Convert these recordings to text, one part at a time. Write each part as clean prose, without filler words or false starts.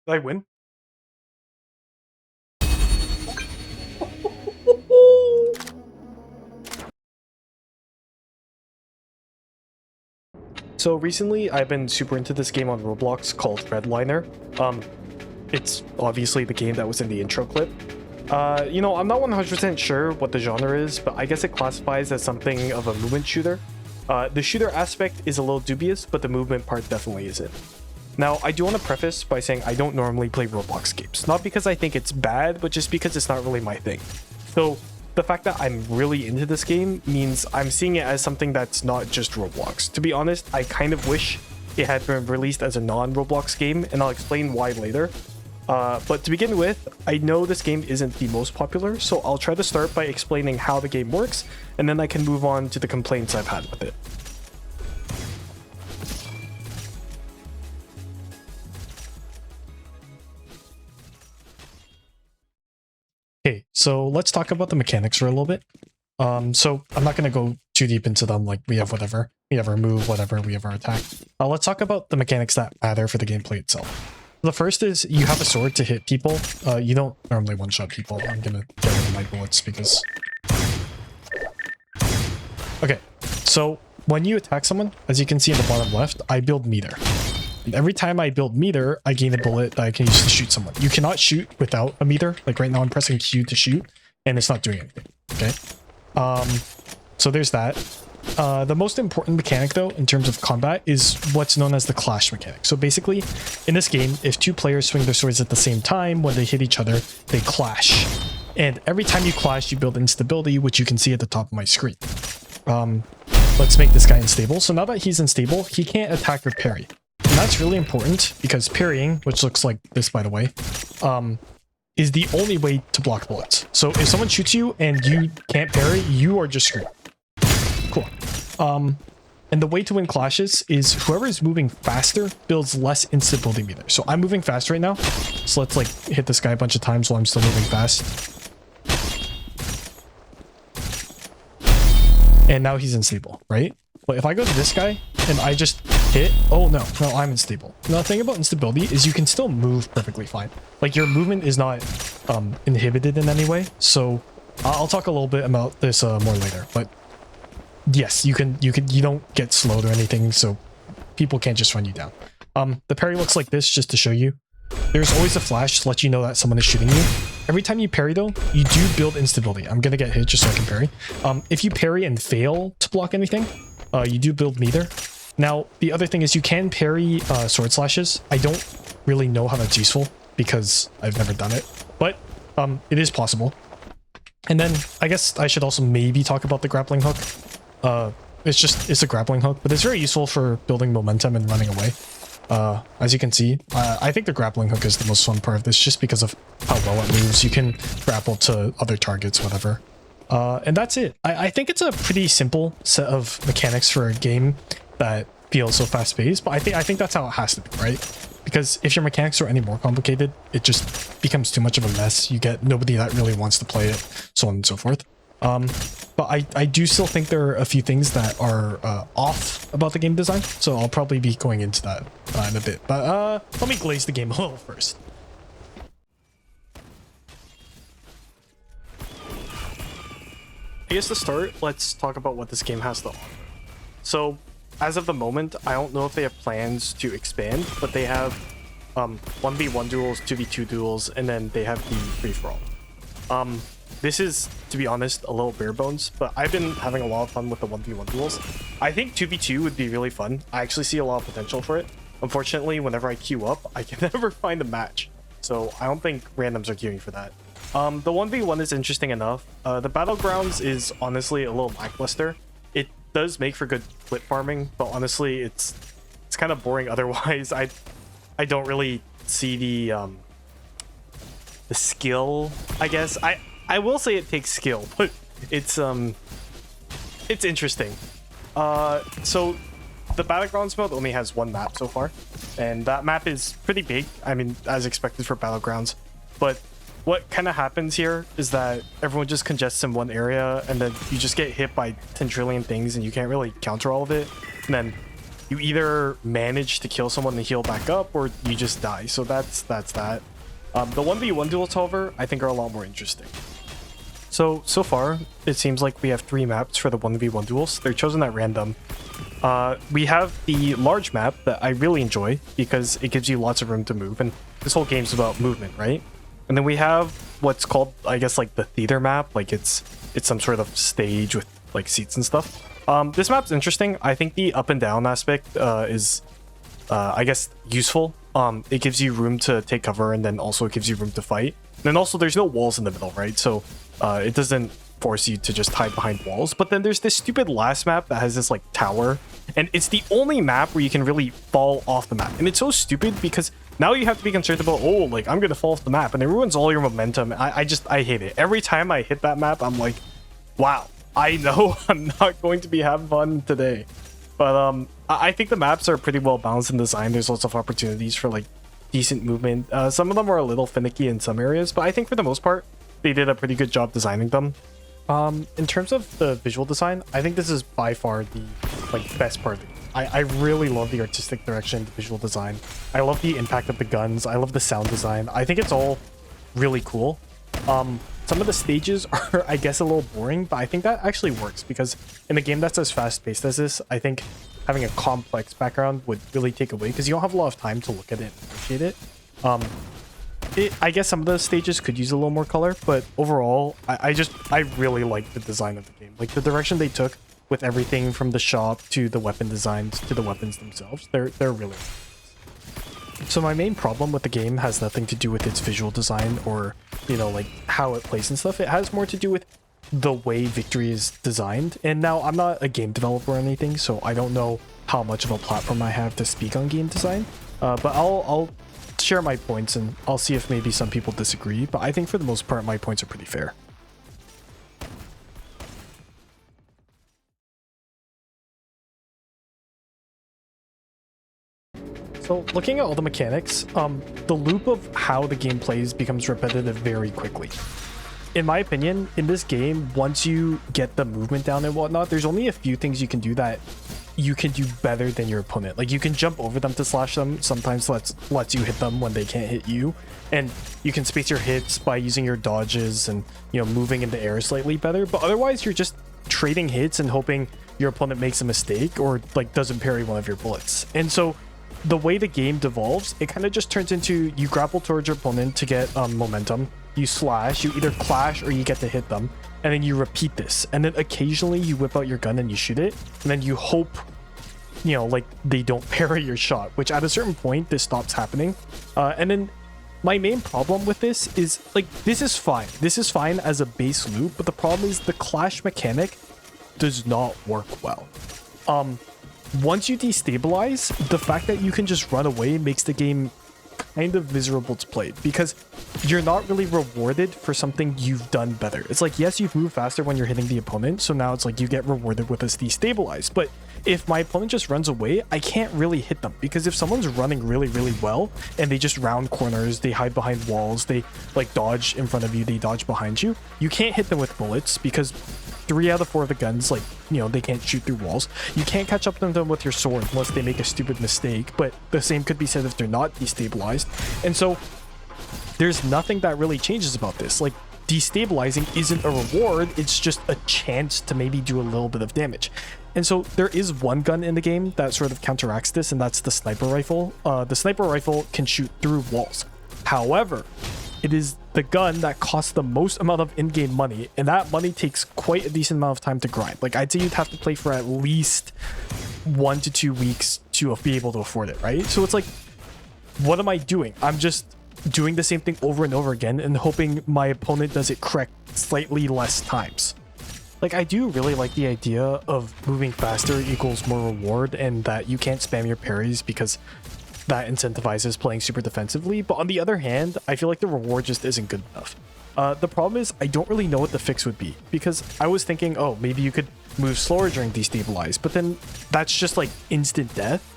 Did I win? So recently, I've been super into this game on Roblox called Redliner. It's obviously the game that was in the intro clip. I'm not 100% sure what the genre is, but I guess it classifies as something of a movement shooter. The shooter aspect is a little dubious, but the movement part definitely isn't. Now, I do want to preface by saying I don't normally play Roblox games. Not because I think it's bad, but just because it's not really my thing. So, the fact that I'm really into this game means I'm seeing it as something that's not just Roblox. To be honest, I kind of wish it had been released as a non-Roblox game, and I'll explain why later. But to begin with, I know this game isn't the most popular, so I'll try to start by explaining how the game works, and then I can move on to the complaints I've had with it. Okay, so let's talk about the mechanics for a little bit. So I'm not going to go too deep into them, like we have whatever. We have our move, whatever, we have our attack. Let's talk about the mechanics that matter for the gameplay itself. The first is you have a sword to hit people. You don't normally one-shot people. I'm going to get rid of my bullets because... Okay, so when you attack someone, as you can see in the bottom left, I build meter. And every time I build meter, I gain a bullet that I can use to shoot someone. You cannot shoot without a meter. Like right now I'm pressing Q to shoot, and it's not doing anything, okay? So there's that. The most important mechanic, though, in terms of combat, is what's known as the clash mechanic. So basically, in this game, if two players swing their swords at the same time, when they hit each other, they clash. And every time you clash, you build instability, which you can see at the top of my screen. Let's make this guy unstable. So now that he's unstable, he can't attack or parry. And that's really important because parrying, which looks like this, by the way, is the only way to block bullets. So if someone shoots you and you can't parry, you are just screwed. Cool. And the way to win clashes is whoever is moving faster builds less instability meter. So I'm moving fast right now. So let's like hit this guy a bunch of times while I'm still moving fast. And now he's unstable, right? But if I go to this guy and I just hit, oh no, I'm unstable. Now the thing about instability is you can still move perfectly fine. Like your movement is not inhibited in any way. So I'll talk a little bit about this more later, but yes, you don't get slowed or anything, so people can't just run you down. The parry looks like this, just to show you. There's always a flash to let you know that someone is shooting you. Every time you parry, though, you do build instability. I'm gonna get hit just so I can parry. If you parry and fail to block anything, you do build meter. Now, the other thing is you can parry sword slashes. I don't really know how that's useful because I've never done it, but it is possible. And then I guess I should also maybe talk about the grappling hook. It's a grappling hook, but it's very useful for building momentum and running away. As you can see, I think the grappling hook is the most fun part of this just because of how well it moves. You can grapple to other targets, whatever. And that's it. I think it's a pretty simple set of mechanics for a game that feels so fast-paced, but I think that's how it has to be, right? Because if your mechanics are any more complicated, it just becomes too much of a mess. You get nobody that really wants to play it, so on and so forth. But I do still think there are a few things that are off about the game design, so I'll probably be going into that in a bit. But let me glaze the game a little first. I guess to start, let's talk about what this game has to offer. So, as of the moment, I don't know if they have plans to expand, but they have 1v1 duels, 2v2 duels, and then they have the free-for-all. This is, to be honest, a little bare bones, but I've been having a lot of fun with the 1v1 duels. I think 2v2 would be really fun. I actually see a lot of potential for it. Unfortunately, whenever I queue up, I can never find a match. So I don't think randoms are queuing for that. The 1v1 is interesting enough. The Battlegrounds is honestly a little lackluster. It does make for good flip farming, but honestly, it's kind of boring otherwise. I don't really see the skill, I guess. I will say it takes skill, but it's interesting. So the Battlegrounds mode only has one map so far, and that map is pretty big. I mean, as expected for Battlegrounds. But what kind of happens here is that everyone just congests in one area, and then you just get hit by 10 trillion things, and you can't really counter all of it. And then you either manage to kill someone and heal back up, or you just die. So that's that. The 1v1 duels, however, I think are a lot more interesting. So far, it seems like we have 3 maps for the 1v1 duels. They're chosen at random. We have the large map that I really enjoy because it gives you lots of room to move, and this whole game's about movement, right? And then we have what's called, I guess, like the theater map, like it's some sort of stage with like seats and stuff. This map's interesting. I think the up and down aspect is I guess useful. It gives you room to take cover, and then also it gives you room to fight. And then also there's no walls in the middle, right? So it doesn't force you to just hide behind walls. But then there's this stupid last map that has this like tower, and it's the only map where you can really fall off the map. And it's so stupid because now you have to be concerned about, oh, like I'm gonna fall off the map, and it ruins all your momentum. I hate it. Every time I hit that map, I'm like, wow, I know I'm not going to be having fun today. But I think the maps are pretty well balanced in design. There's lots of opportunities for like decent movement. Some of them are a little finicky in some areas, but I think for the most part they did a pretty good job designing them. In terms of the visual design, I think this is by far the like best part of it. I really love the artistic direction, the visual design. I love the impact of the guns. I love the sound design. I think it's all really cool. Some of the stages are, I guess, a little boring, but I think that actually works because in a game that's as fast-paced as this, I think having a complex background would really take away because you don't have a lot of time to look at it and appreciate it. I guess some of the stages could use a little more color, but overall, I really like the design of the game. Like the direction they took with everything from the shop to the weapon designs to the weapons themselves, they're really nice. So my main problem with the game has nothing to do with its visual design or, you know, like how it plays and stuff. It has more to do with the way Victory is designed. And now I'm not a game developer or anything, so I don't know how much of a platform I have to speak on game design. But I'll share my points and I'll see if maybe some people disagree. But I think for the most part, my points are pretty fair. So looking at all the mechanics, the loop of how the game plays becomes repetitive very quickly. In my opinion, in this game, once you get the movement down and whatnot, there's only a few things you can do that you can do better than your opponent. Like you can jump over them to slash them, sometimes lets you hit them when they can't hit you, and you can space your hits by using your dodges and, you know, moving in the air slightly better. But otherwise, you're just trading hits and hoping your opponent makes a mistake or like doesn't parry one of your bullets. And so the way the game devolves, it kind of just turns into you grapple towards your opponent to get momentum, you slash, you either clash or you get to hit them, and then you repeat this, and then occasionally you whip out your gun and you shoot it, and then you hope, you know, like they don't parry your shot, which at a certain point this stops happening. And then my main problem with this is, like, this is fine as a base loop, but the problem is the clash mechanic does not work well. Once you destabilize, the fact that you can just run away makes the game kind of miserable to play because you're not really rewarded for something you've done better. It's like, yes, you've moved faster when you're hitting the opponent, so now it's like you get rewarded with this destabilize. But if my opponent just runs away, I can't really hit them because if someone's running really, really well and they just round corners, they hide behind walls, they like dodge in front of you, they dodge behind you, you can't hit them with bullets because 3 out of 4 of the guns, like, you know, they can't shoot through walls. You can't catch up to them with your sword unless they make a stupid mistake, but the same could be said if they're not destabilized. And so there's nothing that really changes about this. Like, destabilizing isn't a reward, it's just a chance to maybe do a little bit of damage. And so there is one gun in the game that sort of counteracts this, and that's the sniper rifle. The sniper rifle can shoot through walls. However, it is the gun that costs the most amount of in-game money, and that money takes quite a decent amount of time to grind. Like, I'd say you'd have to play for at least 1 to 2 weeks to be able to afford it, right? So it's like, what am I doing? I'm just doing the same thing over and over again and hoping my opponent does it correct slightly less times. Like, I do really like the idea of moving faster equals more reward and that you can't spam your parries because that incentivizes playing super defensively. But on the other hand, I feel like the reward just isn't good enough. The problem is I don't really know what the fix would be because I was thinking, oh, maybe you could move slower during destabilize, but then that's just like instant death.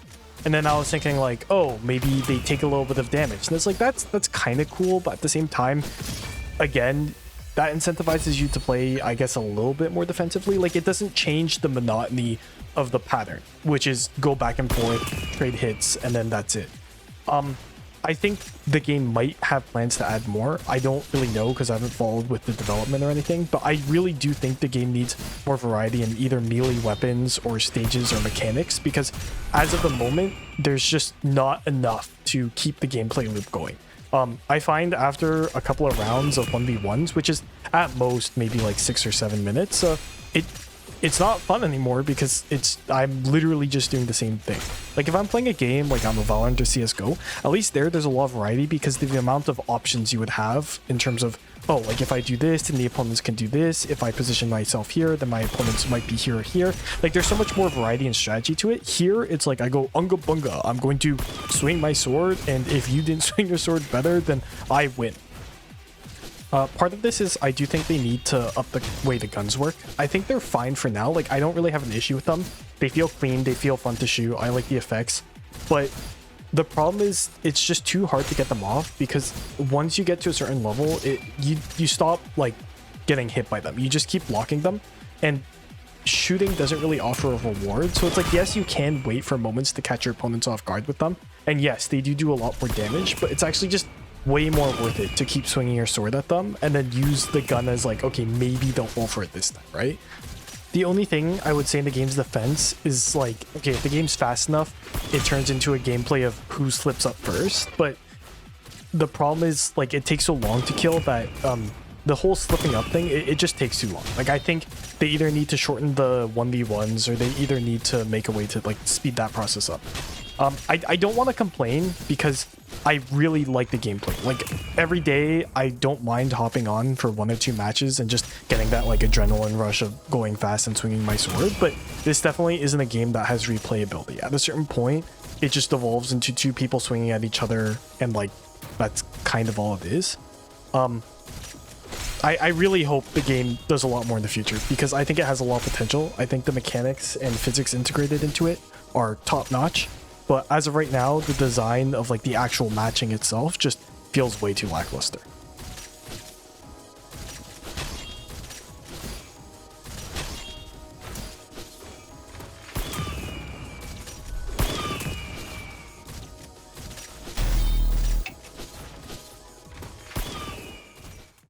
And then I was thinking like, oh, maybe they take a little bit of damage. And it's like, that's kind of cool. But at the same time, again, that incentivizes you to play, I guess, a little bit more defensively. Like, it doesn't change the monotony of the pattern, which is go back and forth, trade hits, and then that's it. I think the game might have plans to add more. I don't really know because I haven't followed with the development or anything, but I really do think the game needs more variety in either melee weapons or stages or mechanics, because as of the moment, there's just not enough to keep the gameplay loop going. I find after a couple of rounds of 1v1s, which is at most maybe like 6 or 7 minutes, it's not fun anymore because I'm literally just doing the same thing. Like if I'm playing a game like on Valorant or CSGO, at least there's a lot of variety because the amount of options you would have in terms of, oh, like if I do this, then the opponents can do this. If I position myself here, then my opponents might be here or here. Like there's so much more variety and strategy to it. Here, it's like I go unga bunga. I'm going to swing my sword, and if you didn't swing your sword better, then I win. Part of this is I do think they need to up the way the guns work. I think they're fine for now. Like I don't really have an issue with them. They feel clean. They feel fun to shoot. I like the effects. But the problem is it's just too hard to get them off because once you get to a certain level, you stop like getting hit by them. You just keep blocking them, and shooting doesn't really offer a reward. So it's like, yes, you can wait for moments to catch your opponents off guard with them. And yes, they do a lot more damage, but it's actually just way more worth it to keep swinging your sword at them and then use the gun as like, okay, maybe they'll fall for it this time, right? The only thing I would say in the game's defense is like, okay, if the game's fast enough, it turns into a gameplay of who slips up first. But the problem is like it takes so long to kill that the whole slipping up thing, it just takes too long. Like I think they either need to shorten the 1v1s or they either need to make a way to like speed that process up. I don't want to complain because I really like the gameplay. Like every day I don't mind hopping on for 1 or 2 matches and just getting that like adrenaline rush of going fast and swinging my sword, but this definitely isn't a game that has replayability. At a certain point it just evolves into 2 people swinging at each other, and like that's kind of all it is. I really hope the game does a lot more in the future because I think it has a lot of potential. I think the mechanics and physics integrated into it are top notch. But as of right now, the design of like the actual matching itself just feels way too lackluster.